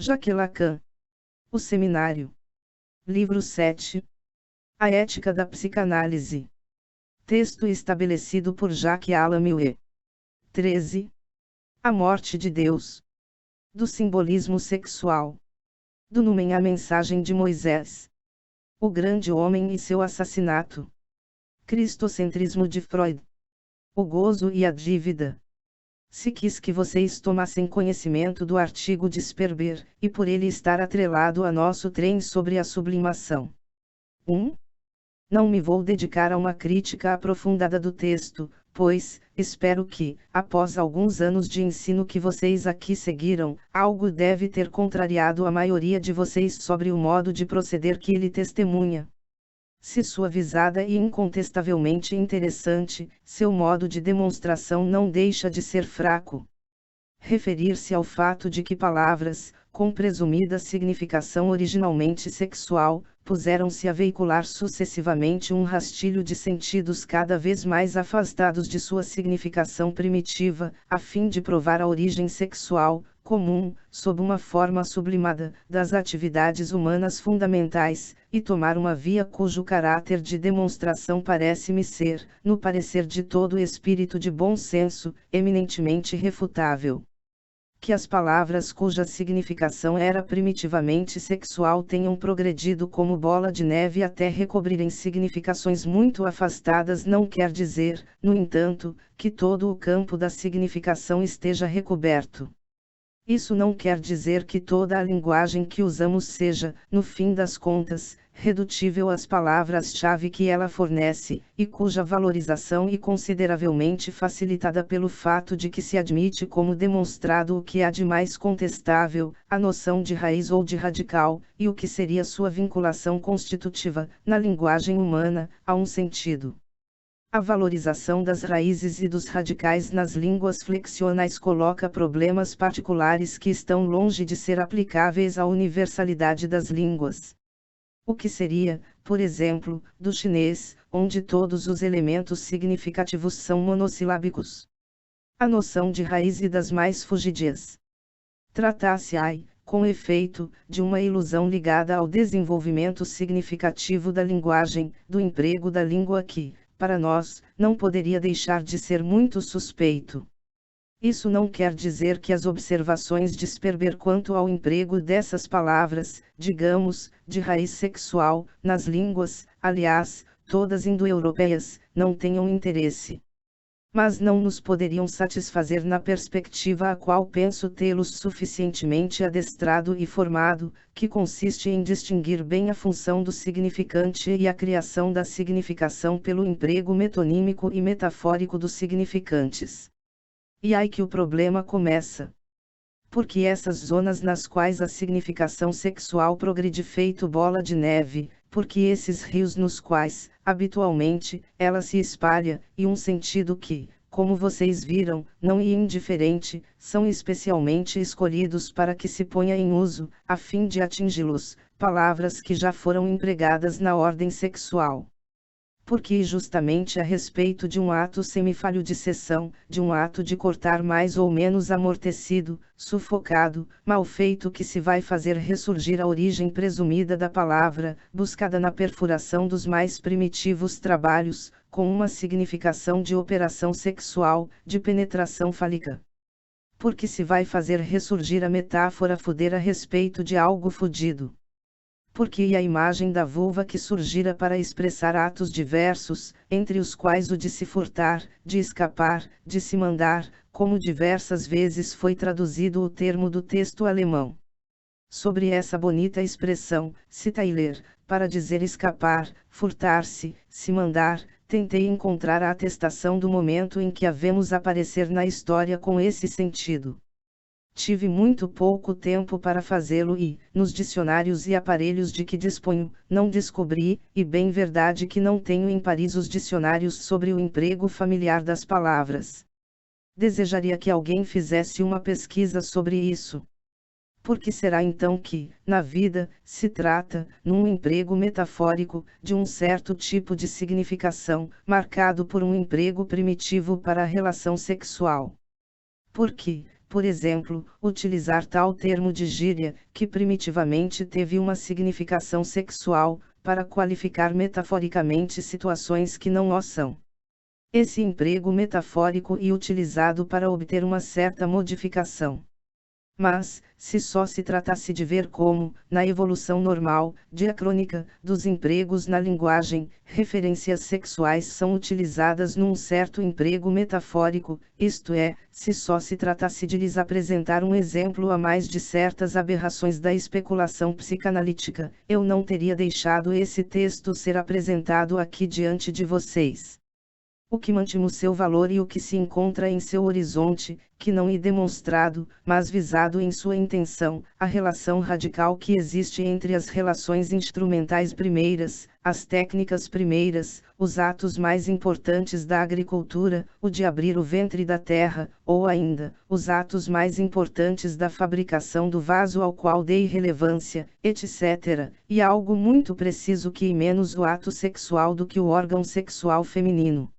Jacques Lacan. O Seminário. Livro 7. A Ética da Psicanálise. Texto estabelecido por Jacques Alain Millet. 13. A Morte de Deus. Do simbolismo sexual. Do Numen a Mensagem de Moisés. O grande homem e seu assassinato. Cristocentrismo de Freud. O gozo e a dívida. Se quis que vocês tomassem conhecimento do artigo de Sperber, e por ele estar atrelado a nosso trem sobre a sublimação. 1. Não me vou dedicar a uma crítica aprofundada do texto, pois, espero que, após alguns anos de ensino que vocês aqui seguiram, algo deve ter contrariado a maioria de vocês sobre o modo de proceder que ele testemunha. Se suavizada e incontestavelmente interessante, seu modo de demonstração não deixa de ser fraco. Referir-se ao fato de que palavras, com presumida significação originalmente sexual, puseram-se a veicular sucessivamente um rastilho de sentidos cada vez mais afastados de sua significação primitiva, a fim de provar a origem sexual, comum, sob uma forma sublimada, das atividades humanas fundamentais, e tomar uma via cujo caráter de demonstração parece-me ser, no parecer de todo espírito de bom senso, eminentemente refutável. Que as palavras cuja significação era primitivamente sexual tenham progredido como bola de neve até recobrirem significações muito afastadas não quer dizer, no entanto, que todo o campo da significação esteja recoberto. Isso não quer dizer que toda a linguagem que usamos seja, no fim das contas, redutível às palavras-chave que ela fornece, e cuja valorização é consideravelmente facilitada pelo fato de que se admite como demonstrado o que há de mais contestável, a noção de raiz ou de radical, e o que seria sua vinculação constitutiva, na linguagem humana, a um sentido. A valorização das raízes e dos radicais nas línguas flexionais coloca problemas particulares que estão longe de ser aplicáveis à universalidade das línguas. O que seria, por exemplo, do chinês, onde todos os elementos significativos são monossilábicos? A noção de raiz e das mais fugidias. Trata-se, com efeito, de uma ilusão ligada ao desenvolvimento significativo da linguagem, do emprego da língua que, para nós, não poderia deixar de ser muito suspeito. Isso não quer dizer que as observações de Sperber quanto ao emprego dessas palavras, digamos, de raiz sexual, nas línguas, aliás, todas indo-europeias, não tenham interesse. Mas não nos poderiam satisfazer na perspectiva a qual penso tê-los suficientemente adestrado e formado, que consiste em distinguir bem a função do significante e a criação da significação pelo emprego metonímico e metafórico dos significantes. E aí que o problema começa. Porque essas zonas nas quais a significação sexual progride feito bola de neve, porque esses rios nos quais, habitualmente, ela se espalha, e um sentido que, como vocês viram, não é indiferente, são especialmente escolhidos para que se ponha em uso, a fim de atingi-los, palavras que já foram empregadas na ordem sexual. Porque justamente a respeito de um ato semifalho de seção, de um ato de cortar mais ou menos amortecido, sufocado, mal feito que se vai fazer ressurgir a origem presumida da palavra, buscada na perfuração dos mais primitivos trabalhos, com uma significação de operação sexual, de penetração fálica. Porque se vai fazer ressurgir a metáfora fuder a respeito de algo fudido. Porque a imagem da vulva que surgira para expressar atos diversos, entre os quais o de se furtar, de escapar, de se mandar, como diversas vezes foi traduzido o termo do texto alemão. Sobre essa bonita expressão, Tyler, para dizer escapar, furtar-se, se mandar, tentei encontrar a atestação do momento em que a vemos aparecer na história com esse sentido. Tive muito pouco tempo para fazê-lo e, nos dicionários e aparelhos de que disponho, não descobri, e bem verdade que não tenho em Paris os dicionários sobre o emprego familiar das palavras. Desejaria que alguém fizesse uma pesquisa sobre isso. Por que será então que, na vida, se trata, num emprego metafórico, de um certo tipo de significação, marcado por um emprego primitivo para a relação sexual? Porque, por exemplo, utilizar tal termo de gíria, que primitivamente teve uma significação sexual, para qualificar metaforicamente situações que não o são. Esse emprego metafórico é utilizado para obter uma certa modificação. Mas, se só se tratasse de ver como, na evolução normal, diacrônica, dos empregos na linguagem, referências sexuais são utilizadas num certo emprego metafórico, isto é, se só se tratasse de lhes apresentar um exemplo a mais de certas aberrações da especulação psicanalítica, eu não teria deixado esse texto ser apresentado aqui diante de vocês. O que mantém seu valor e o que se encontra em seu horizonte, que não é demonstrado, mas visado em sua intenção, a relação radical que existe entre as relações instrumentais primeiras, as técnicas primeiras, os atos mais importantes da agricultura, o de abrir o ventre da terra, ou ainda, os atos mais importantes da fabricação do vaso ao qual dei relevância, etc., e algo muito preciso que é menos o ato sexual do que o órgão sexual feminino.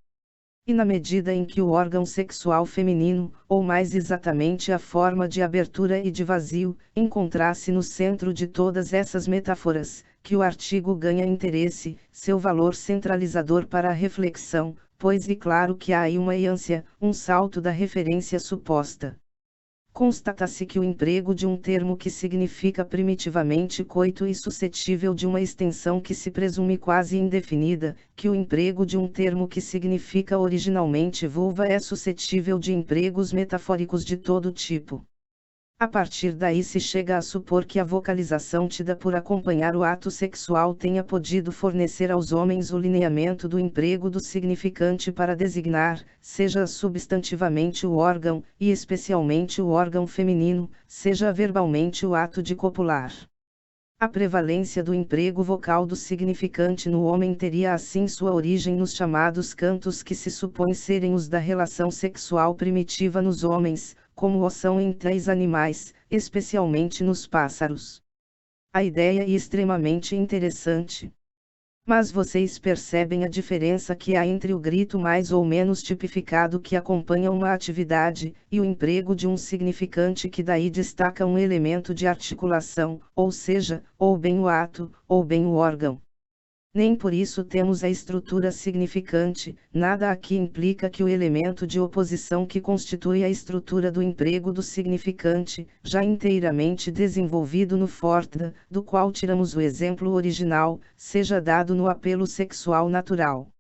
E na medida em que o órgão sexual feminino, ou mais exatamente a forma de abertura e de vazio, encontrasse no centro de todas essas metáforas, que o artigo ganha interesse, seu valor centralizador para a reflexão, pois é claro que há aí uma ânsia, um salto da referência suposta. Constata-se que o emprego de um termo que significa primitivamente coito é suscetível de uma extensão que se presume quase indefinida, que o emprego de um termo que significa originalmente vulva é suscetível de empregos metafóricos de todo tipo. A partir daí se chega a supor que a vocalização tida por acompanhar o ato sexual tenha podido fornecer aos homens o lineamento do emprego do significante para designar, seja substantivamente o órgão, e especialmente o órgão feminino, seja verbalmente o ato de copular. A prevalência do emprego vocal do significante no homem teria assim sua origem nos chamados cantos que se supõe serem os da relação sexual primitiva nos homens, como o são em tais animais, especialmente nos pássaros. A ideia é extremamente interessante. Mas vocês percebem a diferença que há entre o grito mais ou menos tipificado que acompanha uma atividade, e o emprego de um significante que daí destaca um elemento de articulação, ou seja, ou bem o ato, ou bem o órgão. Nem por isso temos a estrutura significante, nada aqui implica que o elemento de oposição que constitui a estrutura do emprego do significante, já inteiramente desenvolvido no Fortda, do qual tiramos o exemplo original, seja dado no apelo sexual natural.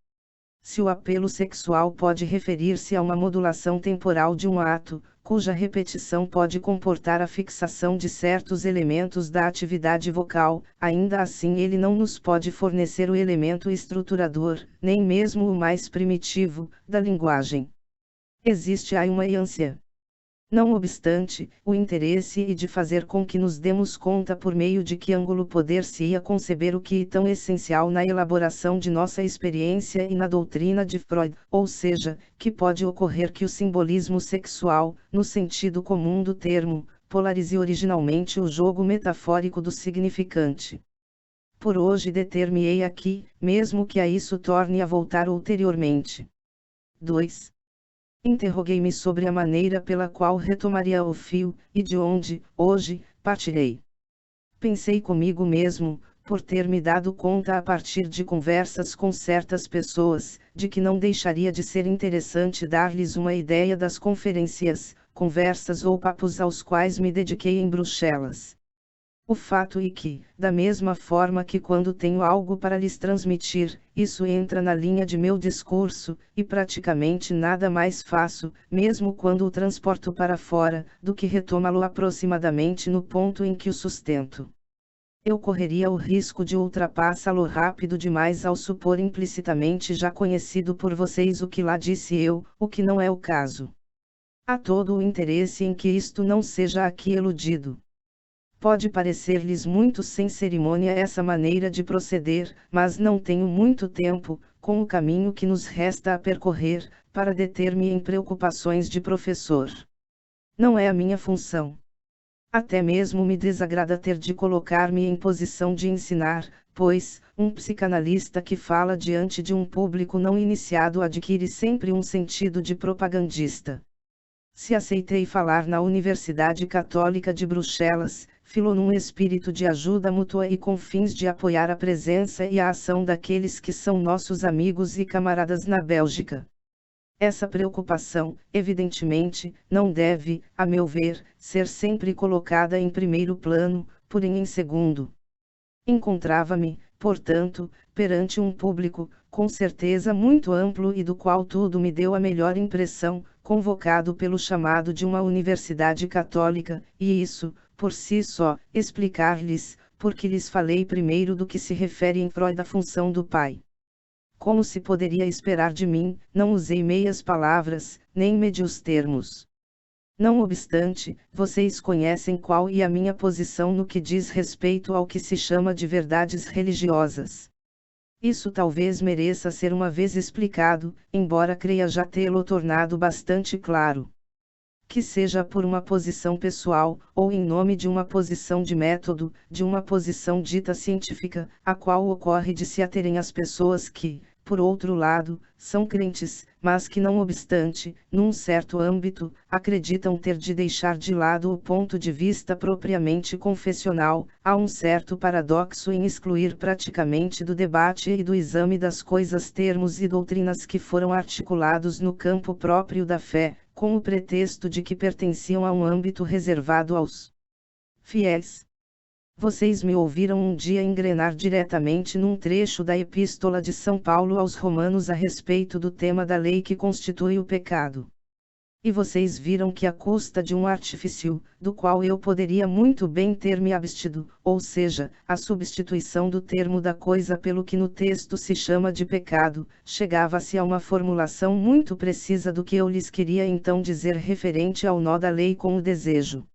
Se o apelo sexual pode referir-se a uma modulação temporal de um ato, cuja repetição pode comportar a fixação de certos elementos da atividade vocal, ainda assim ele não nos pode fornecer o elemento estruturador, nem mesmo o mais primitivo, da linguagem. Existe aí uma ânsia. Não obstante, o interesse é de fazer com que nos demos conta por meio de que ângulo poder-se-ia conceber o que é tão essencial na elaboração de nossa experiência e na doutrina de Freud, ou seja, que pode ocorrer que o simbolismo sexual, no sentido comum do termo, polarize originalmente o jogo metafórico do significante. Por hoje deter-me-ei aqui, mesmo que a isso torne a voltar ulteriormente. 2. Interroguei-me sobre a maneira pela qual retomaria o fio, e de onde, hoje, partirei. Pensei comigo mesmo, por ter me dado conta a partir de conversas com certas pessoas, de que não deixaria de ser interessante dar-lhes uma ideia das conferências, conversas ou papos aos quais me dediquei em Bruxelas. O fato é que, da mesma forma que quando tenho algo para lhes transmitir, isso entra na linha de meu discurso, e praticamente nada mais faço, mesmo quando o transporto para fora, do que retomá-lo aproximadamente no ponto em que o sustento. Eu correria o risco de ultrapassá-lo rápido demais ao supor implicitamente já conhecido por vocês o que lá disse eu, o que não é o caso. Há todo o interesse em que isto não seja aqui eludido. Pode parecer-lhes muito sem cerimônia essa maneira de proceder, mas não tenho muito tempo, com o caminho que nos resta a percorrer, para deter-me em preocupações de professor. Não é a minha função. Até mesmo me desagrada ter de colocar-me em posição de ensinar, pois, um psicanalista que fala diante de um público não iniciado adquire sempre um sentido de propagandista. Se aceitei falar na Universidade Católica de Bruxelas, filo num espírito de ajuda mútua e com fins de apoiar a presença e a ação daqueles que são nossos amigos e camaradas na Bélgica. Essa preocupação, evidentemente, não deve, a meu ver, ser sempre colocada em primeiro plano, porém em segundo. Encontrava-me, portanto, perante um público, com certeza muito amplo e do qual tudo me deu a melhor impressão, convocado pelo chamado de uma universidade católica, e isso, por si só, explicar-lhes, porque lhes falei primeiro do que se refere em Freud à função do pai. Como se poderia esperar de mim, não usei meias palavras, nem médios termos. Não obstante, vocês conhecem qual é a minha posição no que diz respeito ao que se chama de verdades religiosas. Isso talvez mereça ser uma vez explicado, embora creia já tê-lo tornado bastante claro. Que seja por uma posição pessoal, ou em nome de uma posição de método, de uma posição dita científica, a qual ocorre de se aterem as pessoas que, por outro lado, são crentes, mas que não obstante, num certo âmbito, acreditam ter de deixar de lado o ponto de vista propriamente confessional, há um certo paradoxo em excluir praticamente do debate e do exame das coisas termos e doutrinas que foram articulados no campo próprio da fé, com o pretexto de que pertenciam a um âmbito reservado aos fiéis. Vocês me ouviram um dia engrenar diretamente num trecho da Epístola de São Paulo aos Romanos a respeito do tema da lei que constitui o pecado. E vocês viram que à custa de um artifício, do qual eu poderia muito bem ter me abstido, ou seja, a substituição do termo da coisa pelo que no texto se chama de pecado, chegava-se a uma formulação muito precisa do que eu lhes queria então dizer referente ao nó da lei com o desejo.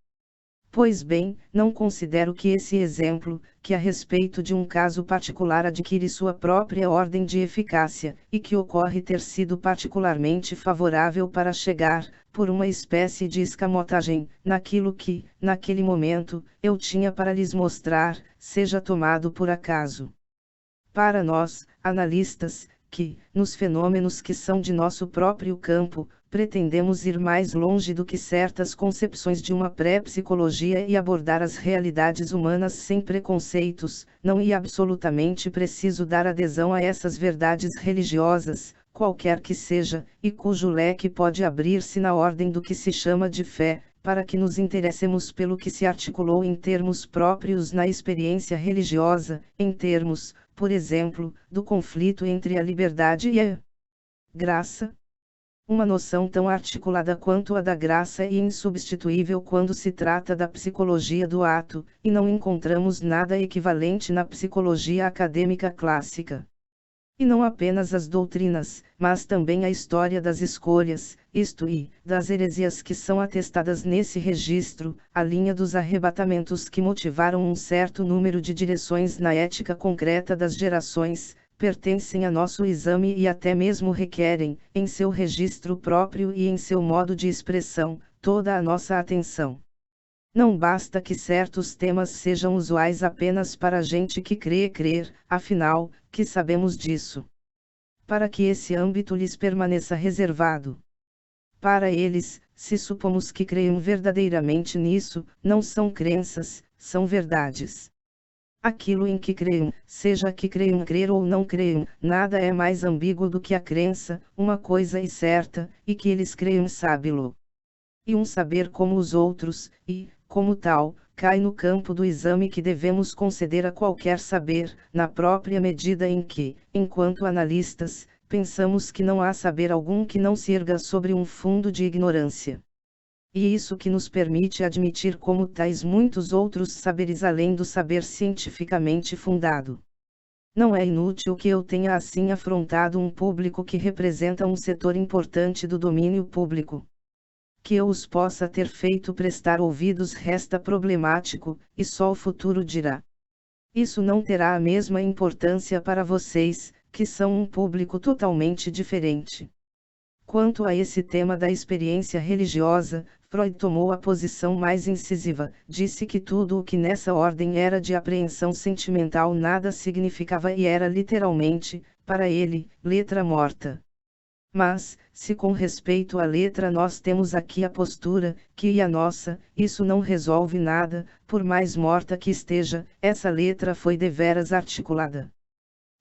Pois bem, não considero que esse exemplo, que a respeito de um caso particular adquire sua própria ordem de eficácia, e que ocorre ter sido particularmente favorável para chegar, por uma espécie de escamotagem, naquilo que, naquele momento, eu tinha para lhes mostrar, seja tomado por acaso. Para nós, analistas, que, nos fenômenos que são de nosso próprio campo, pretendemos ir mais longe do que certas concepções de uma pré-psicologia e abordar as realidades humanas sem preconceitos, não é absolutamente preciso dar adesão a essas verdades religiosas, qualquer que seja, e cujo leque pode abrir-se na ordem do que se chama de fé, para que nos interessemos pelo que se articulou em termos próprios na experiência religiosa, em termos, por exemplo, do conflito entre a liberdade e a graça. Uma noção tão articulada quanto a da graça e insubstituível quando se trata da psicologia do ato, e não encontramos nada equivalente na psicologia acadêmica clássica. E não apenas as doutrinas, mas também a história das escolhas, isto é, das heresias que são atestadas nesse registro, a linha dos arrebatamentos que motivaram um certo número de direções na ética concreta das gerações, pertencem a nosso exame e até mesmo requerem, em seu registro próprio e em seu modo de expressão, toda a nossa atenção. Não basta que certos temas sejam usuais apenas para a gente que crê crer, afinal, que sabemos disso. Para que esse âmbito lhes permaneça reservado. Para eles, se supomos que creiam verdadeiramente nisso, não são crenças, são verdades. Aquilo em que creiam, seja que creiam crer ou não creiam, nada é mais ambíguo do que a crença, uma coisa é certa, e que eles creiam sábilo. E um saber como os outros, e, como tal, cai no campo do exame que devemos conceder a qualquer saber, na própria medida em que, enquanto analistas, pensamos que não há saber algum que não se erga sobre um fundo de ignorância. E isso que nos permite admitir como tais muitos outros saberes além do saber cientificamente fundado. Não é inútil que eu tenha assim afrontado um público que representa um setor importante do domínio público. Que eu os possa ter feito prestar ouvidos resta problemático, e só o futuro dirá. Isso não terá a mesma importância para vocês, que são um público totalmente diferente. Quanto a esse tema da experiência religiosa, Freud tomou a posição mais incisiva, disse que tudo o que nessa ordem era de apreensão sentimental nada significava e era literalmente, para ele, letra morta. Mas, se com respeito à letra nós temos aqui a postura, que e a nossa, isso não resolve nada, por mais morta que esteja, essa letra foi deveras articulada.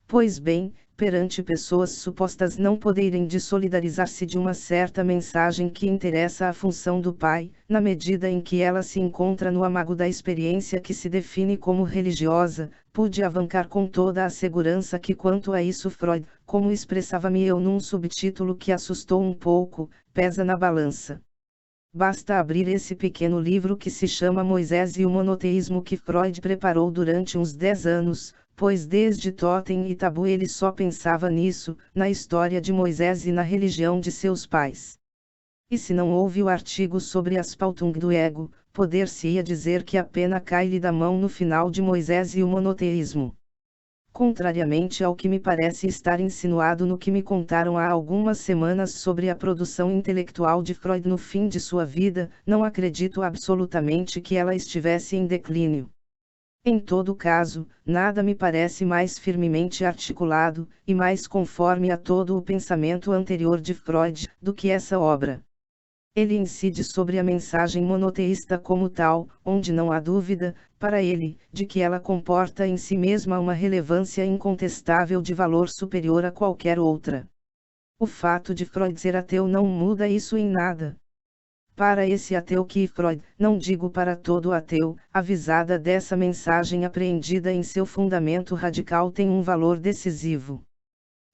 Pois bem, perante pessoas supostas não poderem dessolidarizar-se de uma certa mensagem que interessa à função do pai, na medida em que ela se encontra no amago da experiência que se define como religiosa, pude avancar com toda a segurança que quanto a isso Freud, como expressava-me eu num subtítulo que assustou um pouco, pesa na balança. Basta abrir esse pequeno livro que se chama Moisés e o Monoteísmo que Freud preparou durante uns 10 anos, pois desde Totem e Tabu ele só pensava nisso, na história de Moisés e na religião de seus pais. E se não houve o artigo sobre a Spaltung do ego, poder-se-ia dizer que a pena cai-lhe da mão no final de Moisés e o monoteísmo. Contrariamente ao que me parece estar insinuado no que me contaram há algumas semanas sobre a produção intelectual de Freud no fim de sua vida, não acredito absolutamente que ela estivesse em declínio. Em todo caso, nada me parece mais firmemente articulado, e mais conforme a todo o pensamento anterior de Freud, do que essa obra. Ele incide sobre a mensagem monoteísta como tal, onde não há dúvida, para ele, de que ela comporta em si mesma uma relevância incontestável de valor superior a qualquer outra. O fato de Freud ser ateu não muda isso em nada. Para esse ateu que Freud, não digo para todo ateu, avisada dessa mensagem apreendida em seu fundamento radical tem um valor decisivo.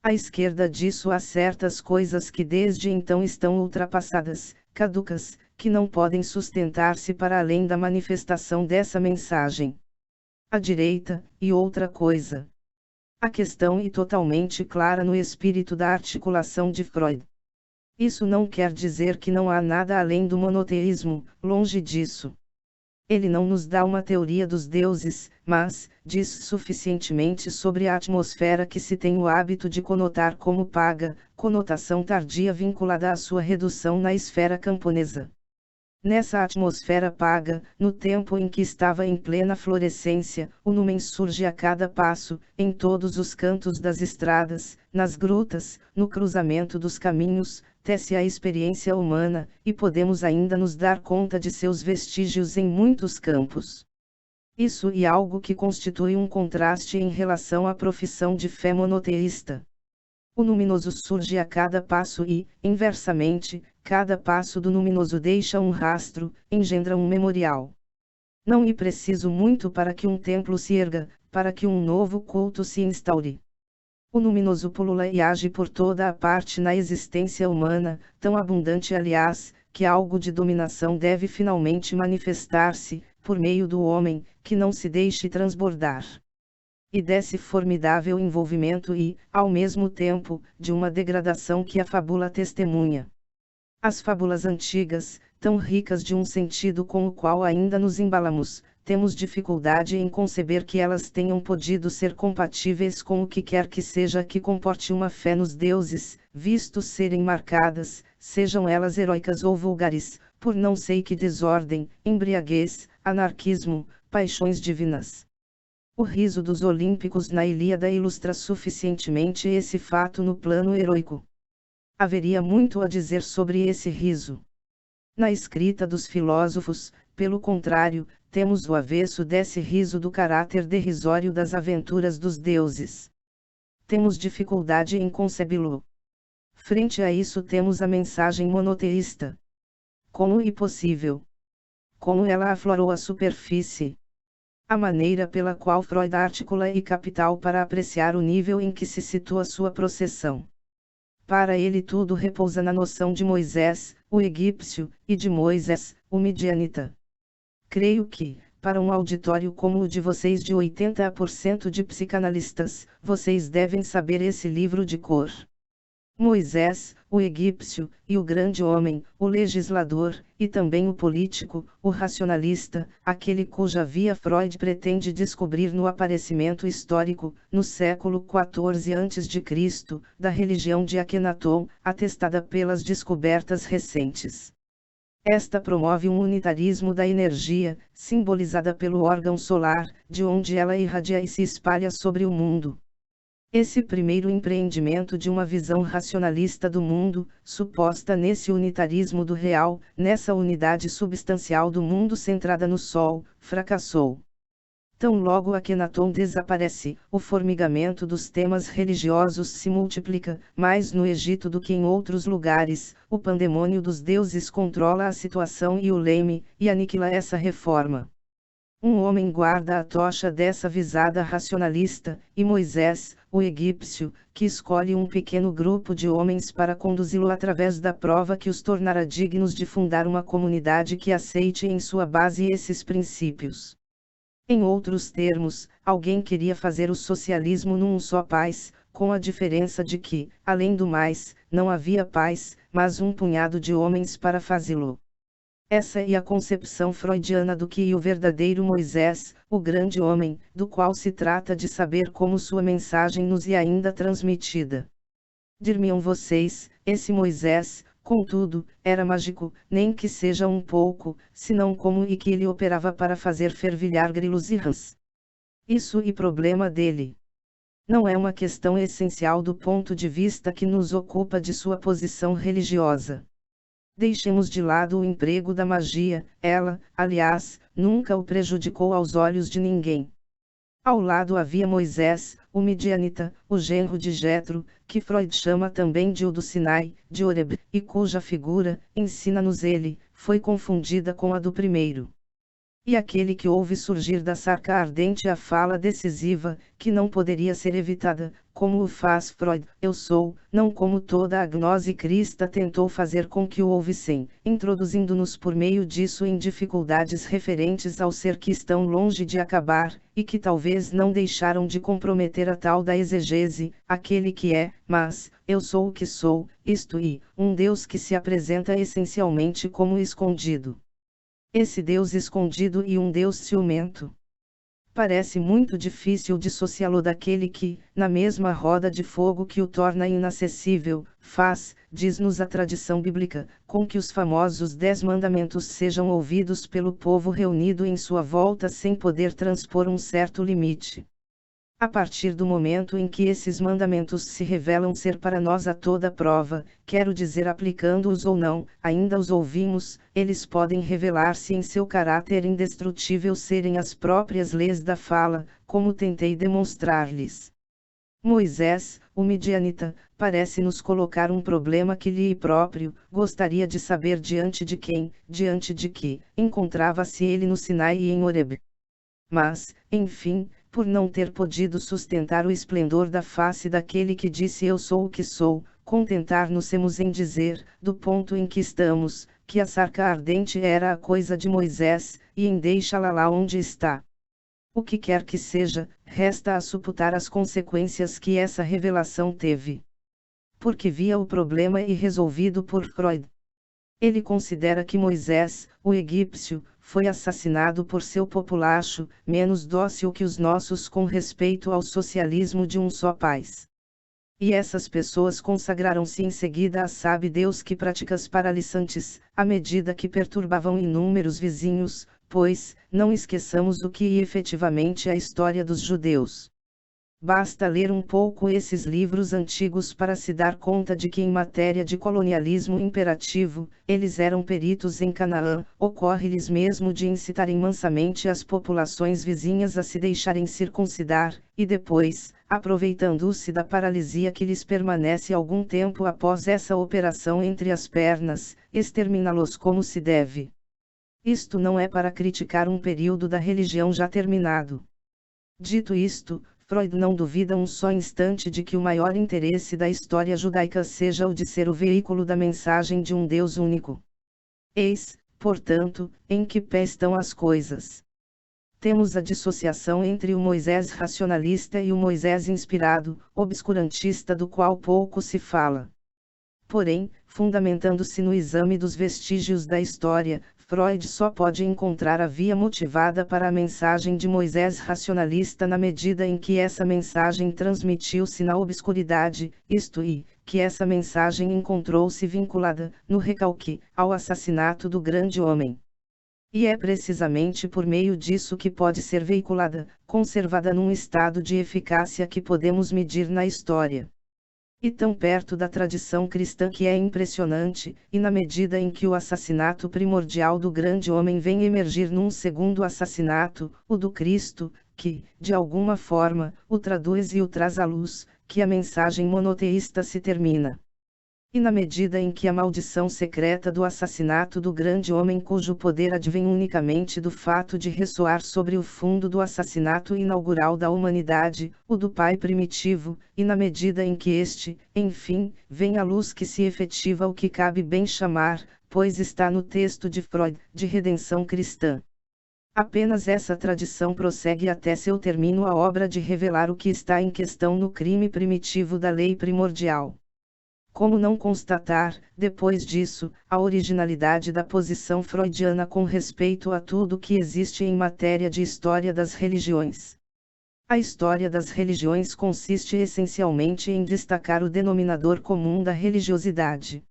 À esquerda disso há certas coisas que desde então estão ultrapassadas, caducas, que não podem sustentar-se para além da manifestação dessa mensagem. À direita, e outra coisa. A questão é totalmente clara no espírito da articulação de Freud. Isso não quer dizer que não há nada além do monoteísmo, longe disso. Ele não nos dá uma teoria dos deuses, mas diz suficientemente sobre a atmosfera que se tem o hábito de conotar como paga, conotação tardia vinculada à sua redução na esfera camponesa. Nessa atmosfera paga, no tempo em que estava em plena florescência, o numen surge a cada passo, em todos os cantos das estradas, nas grutas, no cruzamento dos caminhos, tece a experiência humana, e podemos ainda nos dar conta de seus vestígios em muitos campos. Isso é algo que constitui um contraste em relação à profissão de fé monoteísta. O luminoso surge a cada passo e, inversamente, cada passo do luminoso deixa um rastro, engendra um memorial. Não é preciso muito para que um templo se erga, para que um novo culto se instaure. O luminoso pulula e age por toda a parte na existência humana, tão abundante aliás, que algo de dominação deve finalmente manifestar-se, por meio do homem, que não se deixe transbordar. E desse formidável envolvimento e, ao mesmo tempo, de uma degradação que a fábula testemunha. As fábulas antigas, tão ricas de um sentido com o qual ainda nos embalamos, temos dificuldade em conceber que elas tenham podido ser compatíveis com o que quer que seja que comporte uma fé nos deuses, vistos serem marcadas, sejam elas heróicas ou vulgares, por não sei que desordem, embriaguez, anarquismo, paixões divinas. O riso dos olímpicos na Ilíada ilustra suficientemente esse fato no plano heroico. Haveria muito a dizer sobre esse riso. Na escrita dos filósofos, pelo contrário, temos o avesso desse riso do caráter derrisório das aventuras dos deuses. Temos dificuldade em concebê-lo. Frente a isso temos a mensagem monoteísta. Como é possível? Como ela aflorou a superfície? A maneira pela qual Freud articula é capital para apreciar o nível em que se situa sua processão. Para ele tudo repousa na noção de Moisés, o egípcio, e de Moisés, o midianita. Creio que, para um auditório como o de vocês de 80% de psicanalistas, vocês devem saber esse livro de cor. Moisés, o egípcio, e o grande homem, o legislador, e também o político, o racionalista, aquele cuja via Freud pretende descobrir no aparecimento histórico, no século XIV a.C., da religião de Akhenaton, atestada pelas descobertas recentes. Esta promove um unitarismo da energia, simbolizada pelo órgão solar, de onde ela irradia e se espalha sobre o mundo. Esse primeiro empreendimento de uma visão racionalista do mundo, suposta nesse unitarismo do real, nessa unidade substancial do mundo centrada no Sol, fracassou. Tão logo Akhenaton desaparece, o formigamento dos temas religiosos se multiplica, mais no Egito do que em outros lugares, o pandemônio dos deuses controla a situação e o leme, e aniquila essa reforma. Um homem guarda a tocha dessa visada racionalista, e Moisés, o egípcio, que escolhe um pequeno grupo de homens para conduzi-lo através da prova que os tornará dignos de fundar uma comunidade que aceite em sua base esses princípios. Em outros termos, alguém queria fazer o socialismo num só país, com a diferença de que, além do mais, não havia paz, mas um punhado de homens para fazê-lo. Essa é a concepção freudiana do que o verdadeiro Moisés, o grande homem, do qual se trata de saber como sua mensagem nos é ainda transmitida. Dir-me-ão vocês, esse Moisés, contudo, era mágico, nem que seja um pouco, senão como e que ele operava para fazer fervilhar grilos e rãs. Isso e problema dele. Não é uma questão essencial do ponto de vista que nos ocupa de sua posição religiosa. Deixemos de lado o emprego da magia, ela, aliás, nunca o prejudicou aos olhos de ninguém. Ao lado havia Moisés, o midianita, o genro de Jetro, que Freud chama também de o do Sinai, de Horeb, e cuja figura, ensina-nos ele, foi confundida com a do primeiro. E aquele que ouve surgir da sarca ardente a fala decisiva, que não poderia ser evitada, como o faz Freud, eu sou, não como toda a gnose crista tentou fazer com que o ouvissem, introduzindo-nos por meio disso em dificuldades referentes ao ser que estão longe de acabar, e que talvez não deixaram de comprometer a tal da exegese, aquele que é, mas, eu sou o que sou, isto e, um Deus que se apresenta essencialmente como escondido. Esse Deus escondido e um Deus ciumento. Parece muito difícil dissociá-lo daquele que, na mesma roda de fogo que o torna inacessível, faz, diz-nos a tradição bíblica, com que os famosos 10 mandamentos sejam ouvidos pelo povo reunido em sua volta sem poder transpor um certo limite. A partir do momento em que esses mandamentos se revelam ser para nós a toda prova, quero dizer aplicando-os ou não, ainda os ouvimos, eles podem revelar-se em seu caráter indestrutível serem as próprias leis da fala, como tentei demonstrar-lhes. Moisés, o midianita, parece nos colocar um problema que lhe próprio, gostaria de saber diante de quem, diante de que, encontrava-se ele no Sinai e em Horeb. Mas, enfim, por não ter podido sustentar o esplendor da face daquele que disse eu sou o que sou, contentar-nos-emos em dizer, do ponto em que estamos, que a sarca ardente era a coisa de Moisés, e em deixá-la lá onde está. O que quer que seja, resta a suputar as consequências que essa revelação teve. Porque via o problema irresolvido por Freud. Ele considera que Moisés, o egípcio, foi assassinado por seu populacho, menos dócil que os nossos com respeito ao socialismo de um só país. E essas pessoas consagraram-se em seguida a sabe Deus que práticas paralisantes, à medida que perturbavam inúmeros vizinhos, pois, não esqueçamos o que é efetivamente a história dos judeus. Basta ler um pouco esses livros antigos para se dar conta de que em matéria de colonialismo imperativo, eles eram peritos em Canaã, ocorre-lhes mesmo de incitarem mansamente as populações vizinhas a se deixarem circuncidar, e depois, aproveitando-se da paralisia que lhes permanece algum tempo após essa operação entre as pernas, exterminá-los como se deve. Isto não é para criticar um período da religião já terminado. Dito isto, Freud não duvida um só instante de que o maior interesse da história judaica seja o de ser o veículo da mensagem de um Deus único. Eis, portanto, em que pé estão as coisas. Temos a dissociação entre o Moisés racionalista e o Moisés inspirado, obscurantista do qual pouco se fala. Porém, fundamentando-se no exame dos vestígios da história, Freud só pode encontrar a via motivada para a mensagem de Moisés racionalista na medida em que essa mensagem transmitiu-se na obscuridade, isto é, que essa mensagem encontrou-se vinculada, no recalque, ao assassinato do grande homem. E é precisamente por meio disso que pode ser veiculada, conservada num estado de eficácia que podemos medir na história. E tão perto da tradição cristã que é impressionante, e na medida em que o assassinato primordial do grande homem vem emergir num segundo assassinato, o do Cristo, que, de alguma forma, o traduz e o traz à luz, que a mensagem monoteísta se termina. E na medida em que a maldição secreta do assassinato do grande homem cujo poder advém unicamente do fato de ressoar sobre o fundo do assassinato inaugural da humanidade, o do pai primitivo, e na medida em que este, enfim, vem à luz que se efetiva o que cabe bem chamar, pois está no texto de Freud, de redenção cristã. Apenas essa tradição prossegue até seu término a obra de revelar o que está em questão no crime primitivo da lei primordial. Como não constatar, depois disso, a originalidade da posição freudiana com respeito a tudo que existe em matéria de história das religiões? A história das religiões consiste essencialmente em destacar o denominador comum da religiosidade.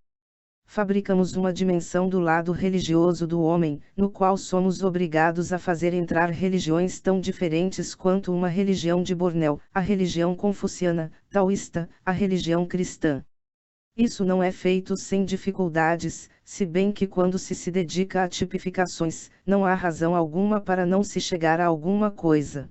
Fabricamos uma dimensão do lado religioso do homem, no qual somos obrigados a fazer entrar religiões tão diferentes quanto uma religião de Bornéu, a religião confuciana, taoísta, a religião cristã. Isso não é feito sem dificuldades, se bem que quando se dedica a tipificações, não há razão alguma para não se chegar a alguma coisa.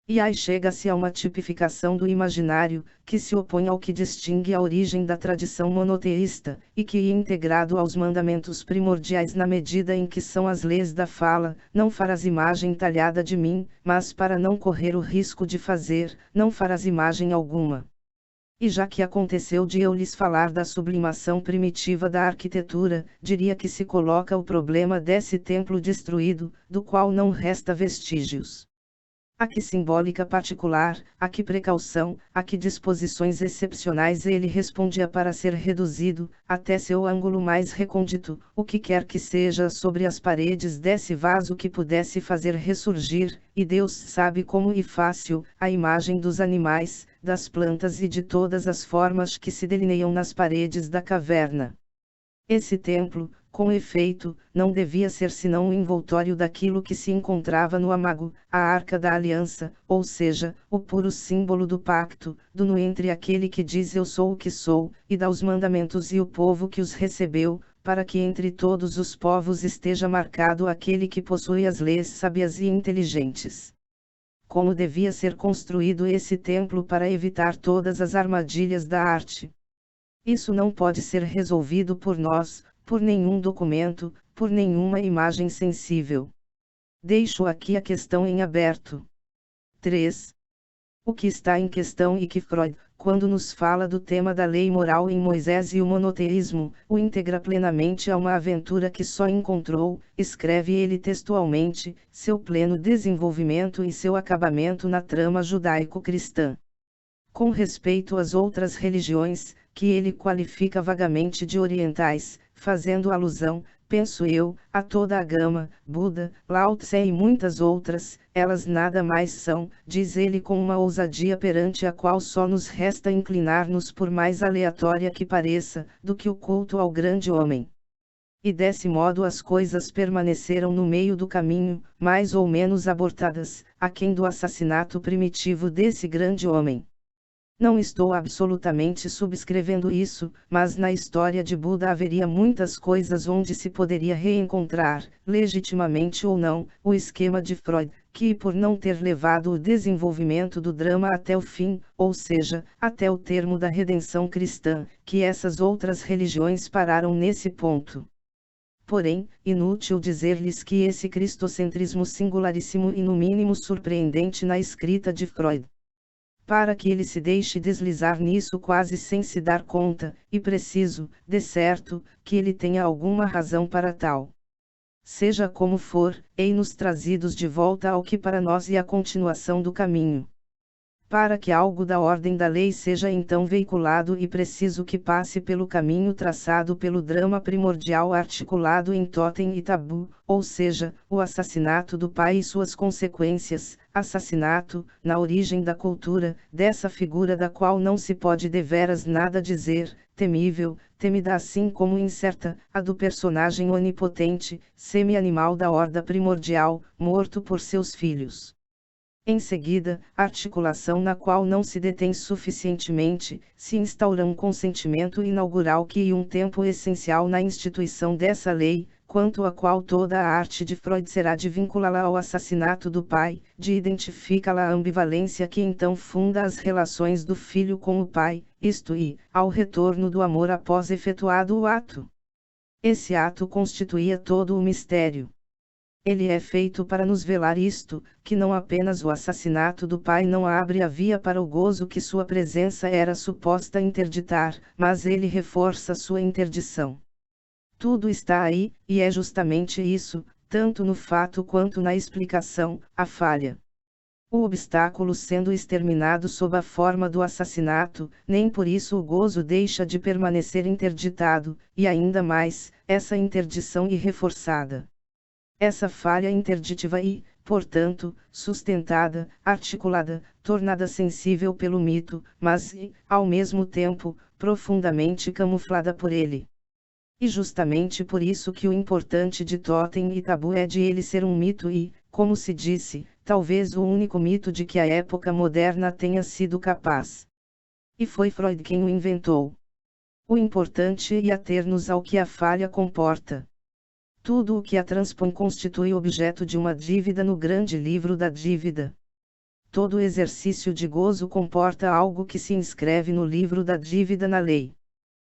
E aí chega-se a uma tipificação do imaginário, que se opõe ao que distingue a origem da tradição monoteísta, e que é integrado aos mandamentos primordiais na medida em que são as leis da fala: não farás imagem talhada de mim, mas para não correr o risco de fazer, não farás imagem alguma. E já que aconteceu de eu lhes falar da sublimação primitiva da arquitetura, diria que se coloca o problema desse templo destruído, do qual não resta vestígios. A que simbólica particular, a que precaução, a que disposições excepcionais ele respondia para ser reduzido, até seu ângulo mais recôndito, o que quer que seja sobre as paredes desse vaso que pudesse fazer ressurgir, e Deus sabe como e fácil, a imagem dos animais, das plantas e de todas as formas que se delineiam nas paredes da caverna. Esse templo, com efeito, não devia ser senão um envoltório daquilo que se encontrava no amago, a arca da aliança, ou seja, o puro símbolo do pacto, do no entre aquele que diz eu sou o que sou, e dá os mandamentos e o povo que os recebeu, para que entre todos os povos esteja marcado aquele que possui as leis sábias e inteligentes. Como devia ser construído esse templo para evitar todas as armadilhas da arte? Isso não pode ser resolvido por nós, por nenhum documento, por nenhuma imagem sensível. Deixo aqui a questão em aberto. 3. O que está em questão e que Freud, quando nos fala do tema da lei moral em Moisés e o monoteísmo, o integra plenamente a uma aventura que só encontrou, escreve ele textualmente, seu pleno desenvolvimento e seu acabamento na trama judaico-cristã. Com respeito às outras religiões, que ele qualifica vagamente de orientais, fazendo alusão, penso eu, a toda a gama, Buda, Lao Tse e muitas outras, elas nada mais são, diz ele com uma ousadia perante a qual só nos resta inclinar-nos por mais aleatória que pareça, do que o culto ao grande homem. E desse modo as coisas permaneceram no meio do caminho, mais ou menos abortadas, aquém do assassinato primitivo desse grande homem. Não estou absolutamente subscrevendo isso, mas na história de Buda haveria muitas coisas onde se poderia reencontrar, legitimamente ou não, o esquema de Freud, que por não ter levado o desenvolvimento do drama até o fim, ou seja, até o termo da redenção cristã, que essas outras religiões pararam nesse ponto. Porém, inútil dizer-lhes que esse cristocentrismo singularíssimo e no mínimo surpreendente na escrita de Freud, para que ele se deixe deslizar nisso quase sem se dar conta, e preciso, de certo, que ele tenha alguma razão para tal. Seja como for, ei-nos trazidos de volta ao que para nós é a continuação do caminho. Para que algo da ordem da lei seja então veiculado e preciso que passe pelo caminho traçado pelo drama primordial articulado em Totem e Tabu, ou seja, o assassinato do pai e suas consequências, assassinato, na origem da cultura, dessa figura da qual não se pode deveras nada dizer, temível, temida assim como incerta, a do personagem onipotente, semi-animal da horda primordial, morto por seus filhos. Em seguida, articulação na qual não se detém suficientemente, se instaura um consentimento inaugural que é um tempo essencial na instituição dessa lei, quanto a qual toda a arte de Freud será de vinculá-la ao assassinato do pai, de identificá-la a ambivalência que então funda as relações do filho com o pai, isto é, ao retorno do amor após efetuado o ato. Esse ato constituía todo o mistério. Ele é feito para nos velar isto, que não apenas o assassinato do pai não abre a via para o gozo que sua presença era suposta interditar, mas ele reforça sua interdição. Tudo está aí, e é justamente isso, tanto no fato quanto na explicação, a falha. O obstáculo sendo exterminado sob a forma do assassinato, nem por isso o gozo deixa de permanecer interditado, e ainda mais, essa interdição é reforçada. Essa falha interditiva e, portanto, sustentada, articulada, tornada sensível pelo mito, mas, ao mesmo tempo, profundamente camuflada por ele. E justamente por isso que o importante de Totem e Tabu é de ele ser um mito e, como se disse, talvez o único mito de que a época moderna tenha sido capaz. E foi Freud quem o inventou. O importante é ater-nos ao que a falha comporta. Tudo o que a transpõe constitui objeto de uma dívida no grande livro da dívida. Todo exercício de gozo comporta algo que se inscreve no livro da dívida na lei.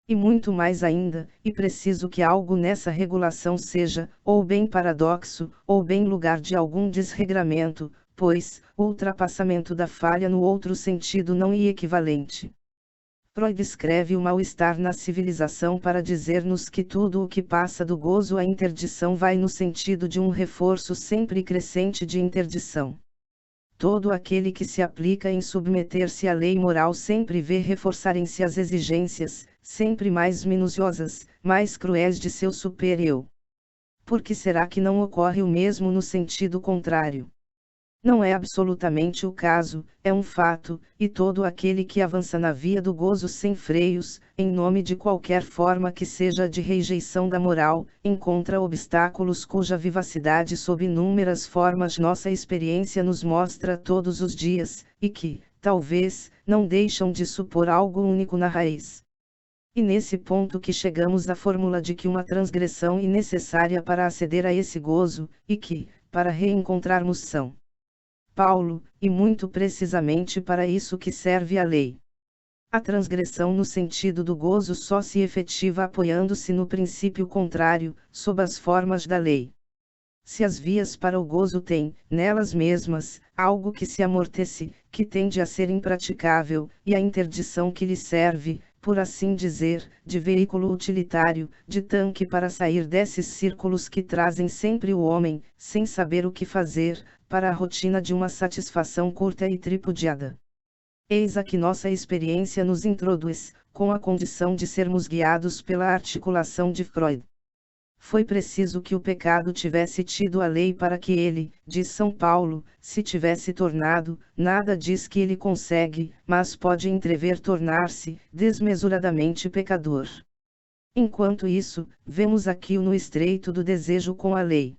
E muito mais ainda, e preciso que algo nessa regulação seja, ou bem paradoxo, ou bem lugar de algum desregramento, pois, o ultrapassamento da falha no outro sentido não é equivalente. Freud escreve o mal-estar na civilização para dizer-nos que tudo o que passa do gozo à interdição vai no sentido de um reforço sempre crescente de interdição. Todo aquele que se aplica em submeter-se à lei moral sempre vê reforçarem-se as exigências, sempre mais minuciosas, mais cruéis de seu super-eu. Por que será que não ocorre o mesmo no sentido contrário? Não é absolutamente o caso, é um fato, e todo aquele que avança na via do gozo sem freios, em nome de qualquer forma que seja de rejeição da moral, encontra obstáculos cuja vivacidade sob inúmeras formas nossa experiência nos mostra todos os dias, e que, talvez, não deixam de supor algo único na raiz. E nesse ponto que chegamos à fórmula de que uma transgressão é necessária para aceder a esse gozo, e que, para reencontrarmos São Paulo, e muito precisamente para isso que serve a lei. A transgressão no sentido do gozo só se efetiva apoiando-se no princípio contrário, sob as formas da lei. Se as vias para o gozo têm, nelas mesmas, algo que se amortece, que tende a ser impraticável, e a interdição que lhe serve, por assim dizer, de veículo utilitário, de tanque para sair desses círculos que trazem sempre o homem, sem saber o que fazer, para a rotina de uma satisfação curta e tripudiada. Eis a que nossa experiência nos introduz, com a condição de sermos guiados pela articulação de Freud. Foi preciso que o pecado tivesse tido a lei para que ele, diz São Paulo, se tivesse tornado, nada diz que ele consegue, mas pode entrever tornar-se, desmesuradamente pecador. Enquanto isso, vemos aqui no estreito do desejo com a lei.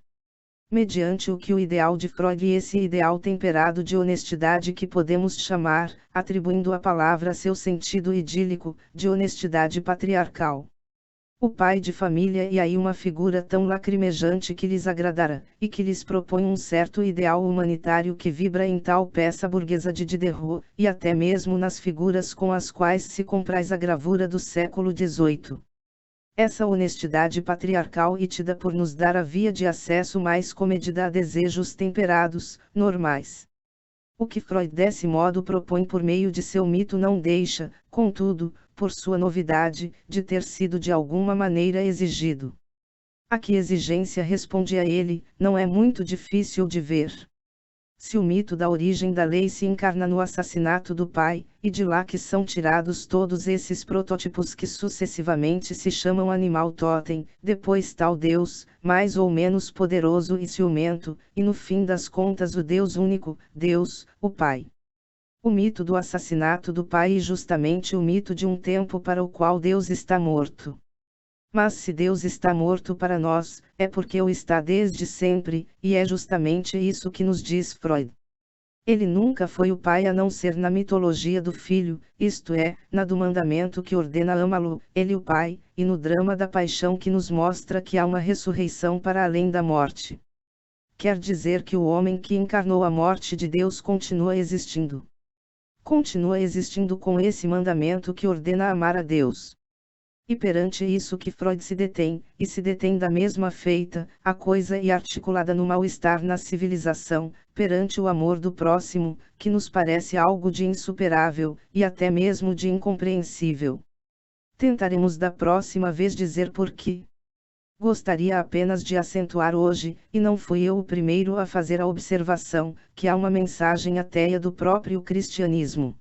Mediante o que o ideal de Freud e esse ideal temperado de honestidade que podemos chamar, atribuindo à palavra seu sentido idílico, de honestidade patriarcal. O pai de família e aí uma figura tão lacrimejante que lhes agradara, e que lhes propõe um certo ideal humanitário que vibra em tal peça burguesa de Diderot, e até mesmo nas figuras com as quais se compraz a gravura do século XVIII. Essa honestidade patriarcal é tida por nos dar a via de acesso mais comedida a desejos temperados, normais. O que Freud desse modo propõe por meio de seu mito não deixa, contudo, por sua novidade, de ter sido de alguma maneira exigido. A que exigência responde a ele, não é muito difícil de ver. Se o mito da origem da lei se encarna no assassinato do pai, e de lá que são tirados todos esses protótipos que sucessivamente se chamam animal totem, depois tal Deus, mais ou menos poderoso e ciumento, e no fim das contas o Deus único, Deus, o Pai. O mito do assassinato do pai é justamente o mito de um tempo para o qual Deus está morto. Mas se Deus está morto para nós, é porque o está desde sempre, e é justamente isso que nos diz Freud. Ele nunca foi o pai a não ser na mitologia do filho, isto é, na do mandamento que ordena amá-lo, ele o pai, e no drama da paixão que nos mostra que há uma ressurreição para além da morte. Quer dizer que o homem que encarnou a morte de Deus continua existindo. Continua existindo com esse mandamento que ordena amar a Deus. E perante isso que Freud se detém, e se detém da mesma feita, a coisa e articulada no mal-estar na civilização, perante o amor do próximo, que nos parece algo de insuperável, e até mesmo de incompreensível. Tentaremos da próxima vez dizer por quê. Gostaria apenas de acentuar hoje, e não fui eu o primeiro a fazer a observação, que há uma mensagem ateia do próprio cristianismo.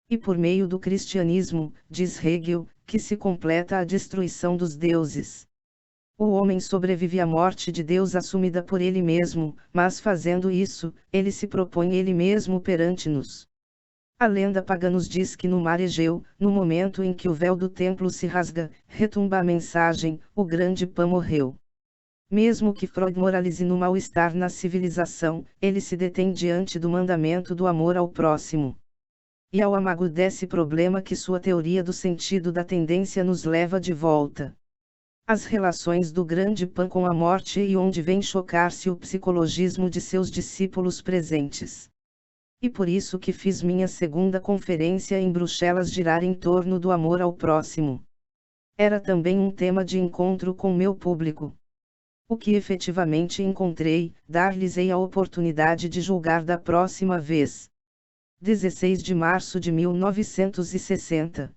E por meio do cristianismo, diz Hegel, que se completa a destruição dos deuses. O homem sobrevive à morte de Deus assumida por ele mesmo, mas fazendo isso, ele se propõe ele mesmo perante-nos. A lenda pagã nos diz que no mar Egeu, no momento em que o véu do templo se rasga, retumba a mensagem: o grande Pan morreu. Mesmo que Freud moralize no mal-estar na civilização, ele se detém diante do mandamento do amor ao próximo. E ao amago desse problema que sua teoria do sentido da tendência nos leva de volta. As relações do grande Pan com a morte e onde vem chocar-se o psicologismo de seus discípulos presentes. E por isso que fiz minha segunda conferência em Bruxelas girar em torno do amor ao próximo. Era também um tema de encontro com meu público. O que efetivamente encontrei, dar-lhes-ei a oportunidade de julgar da próxima vez. 16 de março de 1960